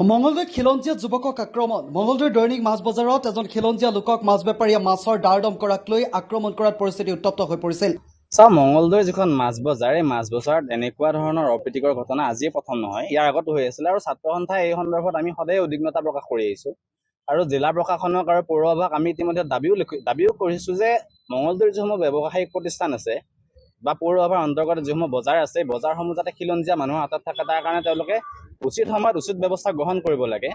মঙ্গলদৈত খিলঞ্জীয়া যুৱকক আক্ৰমণ। মঙ্গলদৈৰ দৈনিক মাছ বজাৰত এজন খিলঞ্জীয়া লোকক মাছ বেপাৰীয়ে মাছৰ দাৰদম কৰাক লৈ আক্ৰমণ কৰাত পৰিস্থিতি উত্তপ্ত হৈ পৰিছিল। মঙ্গলদৈৰ যিখন মাছ বজাৰ, এই মাছ বজাৰত এনেকুৱা ধৰণৰ অপ্ৰীতিকৰ ঘটনা আজিয়ে প্ৰথম নহয়, ইয়াৰ আগতো হৈ আছিল আৰু ছাত্ৰ সন্থাই এই সন্দৰ্ভত আমি সদায় উদ্বিগ্নতা প্ৰকাশ কৰি আহিছোঁ আৰু জিলা প্ৰশাসনক আৰু পৌৰসভাক আমি ইতিমধ্যে দাবীও কৰিছোঁ যে মঙ্গলদৈৰ যিসমূহ ব্যৱসায়িক প্ৰতিষ্ঠান আছে বা পৌৰসভাৰ অন্তৰ্গত যিসমূহ বজাৰ আছে, বজাৰসমূহ যাতে খিলঞ্জীয়া মানুহৰ হাতত থাকে তাৰ কাৰণে তেওঁলোকে উচিত সময়ত উচিত ব্যৱস্থা গ্ৰহণ কৰিব লাগে।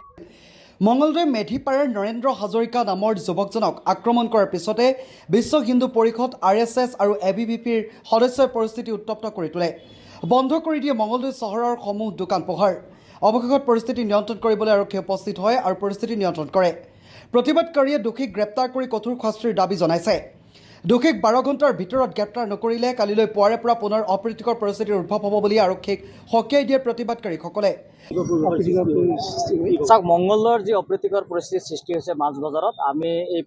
মঙ্গলদৈ মেধিপাৰাৰ নৰেন্দ্ৰ হাজৰিকা নামৰ যুৱকজনক আক্ৰমণ কৰাৰ পিছতে বিশ্ব হিন্দু পৰিষদ, RSS আৰু ABVPৰ সদস্যই পৰিস্থিতি উত্তপ্ত কৰি তোলে। বন্ধ কৰি দিয়ে মঙ্গলদৈ চহৰৰ সমূহ দোকান পোহাৰ। অৱশেষত পৰিস্থিতি নিয়ন্ত্ৰণ কৰিবলৈ আৰক্ষী উপস্থিত হয় আৰু পৰিস্থিতি নিয়ন্ত্ৰণ কৰে। প্ৰতিবাদকাৰীয়ে দোষীক গ্ৰেপ্তাৰ কৰি কঠোৰ শাস্তিৰ দাবী জনাইছে। দোষীক 12 ঘণ্টাৰ ভিতৰত গ্ৰেপ্তাৰ নকৰিলে কালিলৈ পুৱাৰে পৰা পুনৰ অপ্ৰীতিকৰ পৰিস্থিতিৰ উদ্ভৱ হ'ব বুলি আৰক্ষীক সকীয়াই দিয়ে প্ৰতিবাদকাৰীসকলে। মঙ্গলদৈৰ যি অপ্ৰীতিকৰ পৰিস্থিতিৰ সৃষ্টি হৈছে মাছ বজাৰত, আমি এই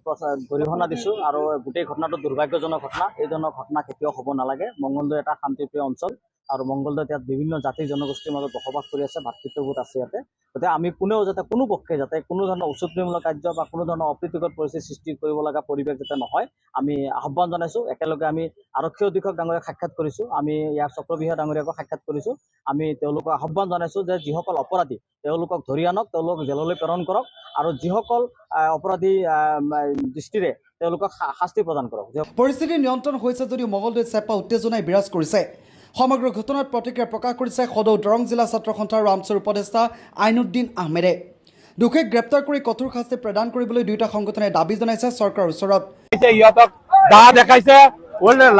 গৰিহণা দিছোঁ আৰু গোটেই ঘটনাটো দুৰ্ভাগ্যজনক ঘটনা। এই ধৰণৰ ঘটনা কেতিয়াও হ'ব নালাগে। মঙ্গলদৈ এটা শান্তিপ্ৰিয় অঞ্চল আৰু মঙ্গলদৈত ইয়াত বিভিন্ন জাতি জনগোষ্ঠীৰ মাজত বসবাস কৰি আছে, ভাতৃত্ববোধ আছে ইয়াতে। গতিকে আমি কোনেও যাতে কোনো পক্ষে যাতে কোনো ধৰণৰ উচতনিমূলক কাৰ্য বা কোনো ধৰণৰ অপ্ৰীতিকৰ পৰিস্থিতি সৃষ্টি কৰিব লগা পৰিৱেশ যাতে নহয়, আমি আহ্বান জনাইছোঁ। একেলগে আমি আৰক্ষী অধীক্ষক ডাঙৰীয়াক সাক্ষাৎ কৰিছোঁ, আমি ইয়াৰ চক্ৰবিষয়া ডাঙৰীয়াকো সাক্ষাৎ কৰিছোঁ। আমি তেওঁলোকক আহ্বান জনাইছোঁ যে যিসকল অপৰাধী তেওঁলোকক ধৰি আনক, তেওঁলোকক জেললৈ প্ৰেৰণ কৰক আৰু যিসকল অপৰাধী দৃষ্টিৰে তেওঁলোকক শাস্তি প্ৰদান কৰক। পৰিস্থিতি নিয়ন্ত্ৰণ হৈছে যদিও মঙ্গলদৈত চেপা উত্তেজনাই বিৰাজ কৰিছে। সমগ্ৰ ঘটনাত প্ৰতিক্ৰিয়া প্ৰকাশ কৰিছে সদৌ দৰং জিলা ছাত্ৰ সন্থাৰ ৰামচৰ উপদেষ্টা আইনুদ্দিন আহমেদে। দোষীক গ্ৰেপ্তাৰ কৰি কঠোৰ শাস্তি প্ৰদান কৰিবলৈ দুয়োটা সংগঠনে দাবী জনাইছে চৰকাৰৰ ওচৰত। ইহঁতক দা দেখাইছে,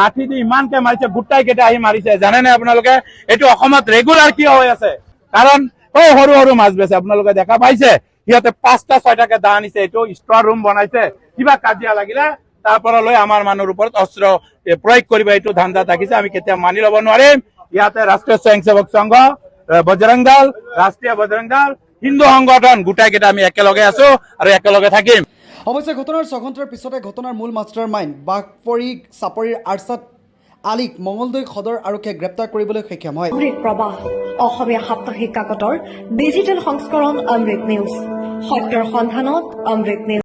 লাঠি দি ইমানকে মাৰিছে, গোটাই কেইটা আহি মাৰিছে। জানেনে আপোনালোকে এইটো অসমত ৰেগুলাৰ কিয় হৈ আছে? কাৰণ সৰু সৰু মাছ বেচে, আপোনালোকে দেখা পাইছে। সিহঁতে 5টা 6টাকে দা আনিছে, এইটো ষ্টৰ ৰুম বনাইছে। কিবা কাজিয়া লাগিলে তাৰ পৰা লৈ আমাৰ মানুহৰ ওপৰত অস্ত্ৰ প্ৰয়োগ কৰিব, এইটো ধান্দা থাকিছে। আমি কেতিয়া মানি ল'ব নোৱাৰিম। ইয়াতে ৰাষ্ট্ৰীয় স্বয়ংসেৱক সংঘ, বজৰং দল, ৰাষ্ট্ৰীয় বজৰং দল, হিন্দু সংগঠন গোটাই কেইটা আমি একেলগে আছো আৰু একেলগে থাকিম। অৱশ্যে ঘটনাৰ 6 ঘণ্টাৰ পিছতে ঘটনাৰ মূল মাষ্টাৰ মাইণ্ড বাঘপৰি চাপৰিৰ আৰ্চাদ আলীক মঙ্গলদৈ সদৰ আৰক্ষীয়ে গ্ৰেপ্তাৰ কৰিবলৈ সক্ষম হয়। অমৃত প্ৰবাহ অসমীয়া সাপ্তাহিক কাকতৰ ডিজিটেল সংস্কৰণ অমৃত নিউজ, সত্যৰ সন্ধানত অমৃত নিউজ।